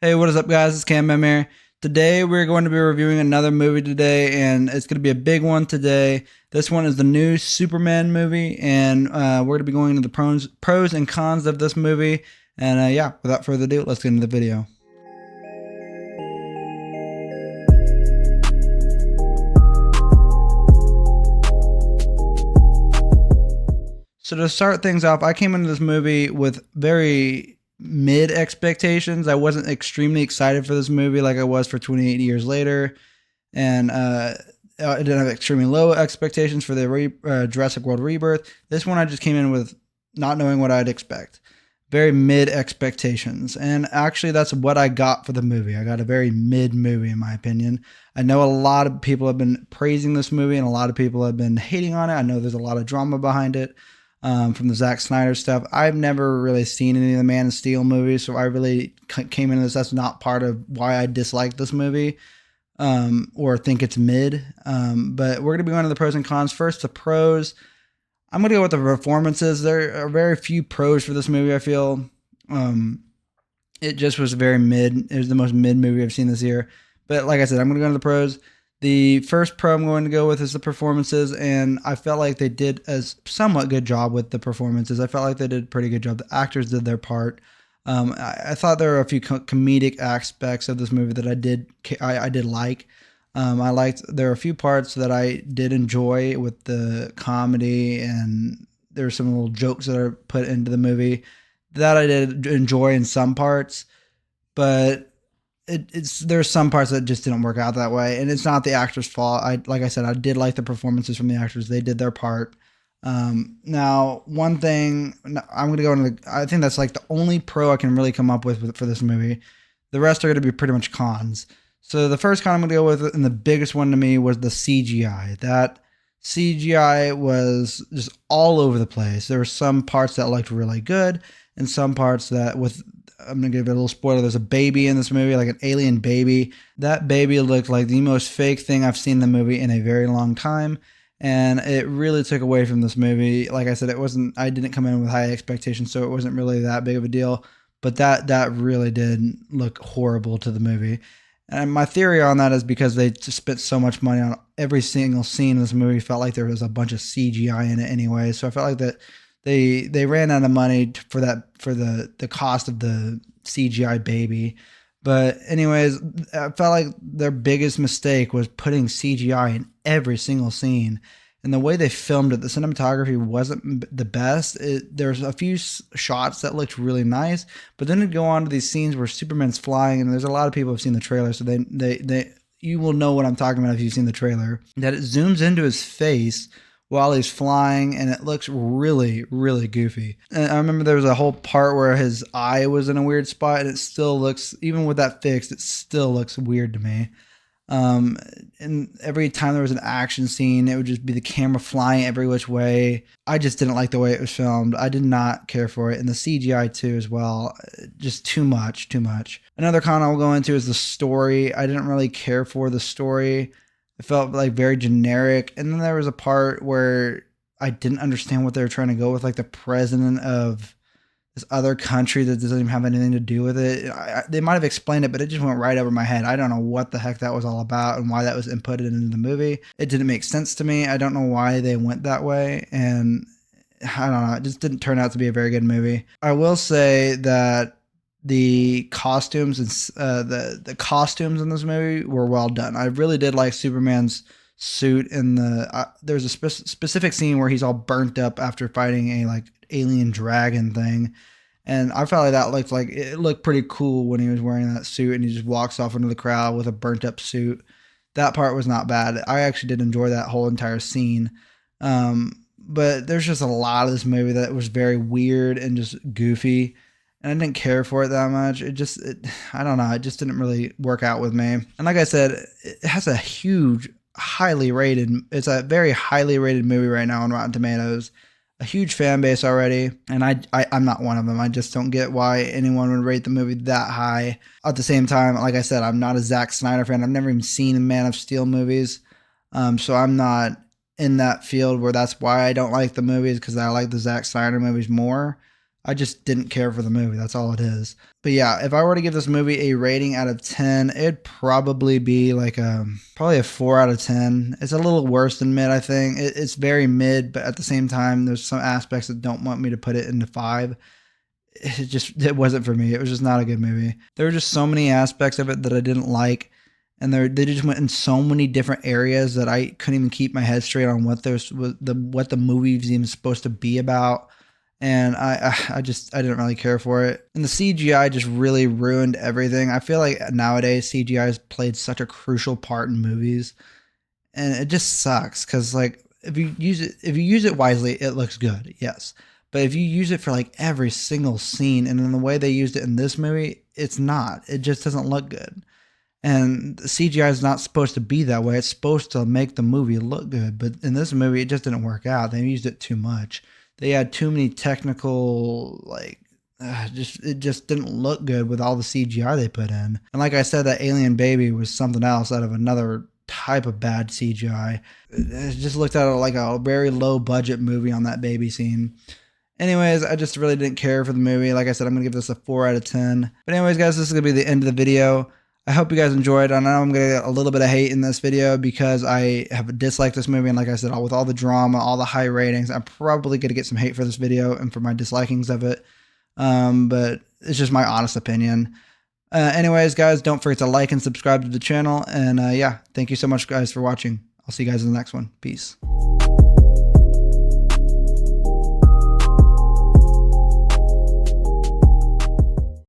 Hey, what is up, guys? It's Cam Mem here. Today, we're going to be reviewing another movie today, and it's going to be a big one today. This one is the new Superman movie, and we're going to be going into the pros and cons of this movie. And yeah, without further ado, let's get into the video. So to start things off, I came into this movie with very mid expectations. I wasn't extremely excited for this movie like I was for 28 Years Later, and I didn't have extremely low expectations for the Jurassic World Rebirth. This one I just came in with not knowing what I'd expect. Very mid expectations. And actually, that's what I got for the movie. I got a very mid movie, in my opinion. I know a lot of people have been praising this movie and a lot of people have been hating on it. I know there's a lot of drama behind it. From the Zack Snyder stuff. I've never really seen any of the Man of Steel movies, so I really came into this. That's not part of why I dislike this movie or think it's mid. But we're going to be going to the pros and cons. First, the pros. I'm going to go with the performances. There are very few pros for this movie, I feel. It just was very mid. It was the most mid movie I've seen this year. But like I said, I'm going to go into the pros. The first pro I'm going to go with is the performances, and I felt like they did a somewhat good job with the performances. I felt like they did a pretty good job. The actors did their part. I thought there were a few comedic aspects of this movie that I did like. I liked there were a few parts that I did enjoy with the comedy, and there were some little jokes that are put into the movie that I did enjoy in some parts, but there's some parts that just didn't work out that way, and it's not the actors' fault. Like I said, I did like the performances from the actors; they did their part. Now, one thing I'm going to go into, I think that's like the only pro I can really come up with for this movie. The rest are going to be pretty much cons. So the first con I'm going to go with, and the biggest one to me, was the CGI. That CGI was just all over the place. There were some parts that looked really good, and some parts that I'm going to give it a little spoiler. There's a baby in this movie, like an alien baby. That baby looked like the most fake thing I've seen in the movie in a very long time. And it really took away from this movie. Like I said, I didn't come in with high expectations, so it wasn't really that big of a deal. But that really did look horrible to the movie. And my theory on that is because they just spent so much money on every single scene in this movie. Felt like there was a bunch of CGI in it anyway. So I felt like that they ran out of money for the cost of the CGI baby. But anyways, I felt like their biggest mistake was putting CGI in every single scene. And the way they filmed it, the cinematography wasn't the best. There's a few shots that looked really nice, but then it'd go on to these scenes where Superman's flying, and there's a lot of people who've seen the trailer, so you will know what I'm talking about if you've seen the trailer. That it zooms into his face while he's flying, and it looks really, really goofy. And I remember there was a whole part where his eye was in a weird spot, and it still looks, even with that fixed, it still looks weird to me. And every time there was an action scene, it would just be the camera flying every which way. I just didn't like the way it was filmed. I did not care for it. And the CGI too as well. Just too much. Another con I'll go into is the story. I didn't really care for the story. It felt like very generic. And then there was a part where I didn't understand what they were trying to go with, like the president of this other country that doesn't even have anything to do with it. They might have explained it, but it just went right over my head. I don't know what the heck that was all about and why that was inputted into the movie. It didn't make sense to me. I don't know why they went that way. And I don't know. It just didn't turn out to be a very good movie. I will say that the costumes and the costumes in this movie were well done. I really did like Superman's suit, and there's a specific scene where he's all burnt up after fighting a like alien dragon thing, and I felt like it looked pretty cool when he was wearing that suit and he just walks off into the crowd with a burnt up suit. That part was not bad. I actually did enjoy that whole entire scene. But there's just a lot of this movie that was very weird and just goofy, and I didn't care for it that much. I don't know. It just didn't really work out with me. And like I said, it has a huge, it's a very highly rated movie right now on Rotten Tomatoes. A huge fan base already, and I'm not one of them. I just don't get why anyone would rate the movie that high. At the same time, like I said, I'm not a Zack Snyder fan. I've never even seen Man of Steel movies, so I'm not in that field where that's why I don't like the movies, because I like the Zack Snyder movies more. I just didn't care for the movie. That's all it is. But yeah, if I were to give this movie a rating out of 10, it'd probably be like probably a 4 out of 10. It's a little worse than mid, I think. It's very mid, but at the same time, there's some aspects that don't want me to put it into 5. It wasn't for me. It was just not a good movie. There were just so many aspects of it that I didn't like, and they just went in so many different areas that I couldn't even keep my head straight on what the movie was even supposed to be about. And I didn't really care for it. And the CGI just really ruined everything. I feel like nowadays CGI has played such a crucial part in movies, and it just sucks because like if you use it wisely, it looks good, yes. But if you use it for like every single scene, and in the way they used it in this movie, it's not. It just doesn't look good. And CGI is not supposed to be that way. It's supposed to make the movie look good. But in this movie, it just didn't work out. They used it too much. They had too many technical, like, it just didn't look good with all the CGI they put in. And like I said, that alien baby was something else out of another type of bad CGI. It just looked at like a very low budget movie on that baby scene. Anyways, I just really didn't care for the movie. Like I said, I'm going to give this a 4 out of 10. But anyways, guys, this is going to be the end of the video. I hope you guys enjoyed. I know I'm going to get a little bit of hate in this video because I have disliked this movie. And like I said, with all the drama, all the high ratings, I'm probably going to get some hate for this video and for my dislikings of it. But it's just my honest opinion. Anyways, guys, don't forget to like and subscribe to the channel. And yeah, thank you so much, guys, for watching. I'll see you guys in the next one. Peace.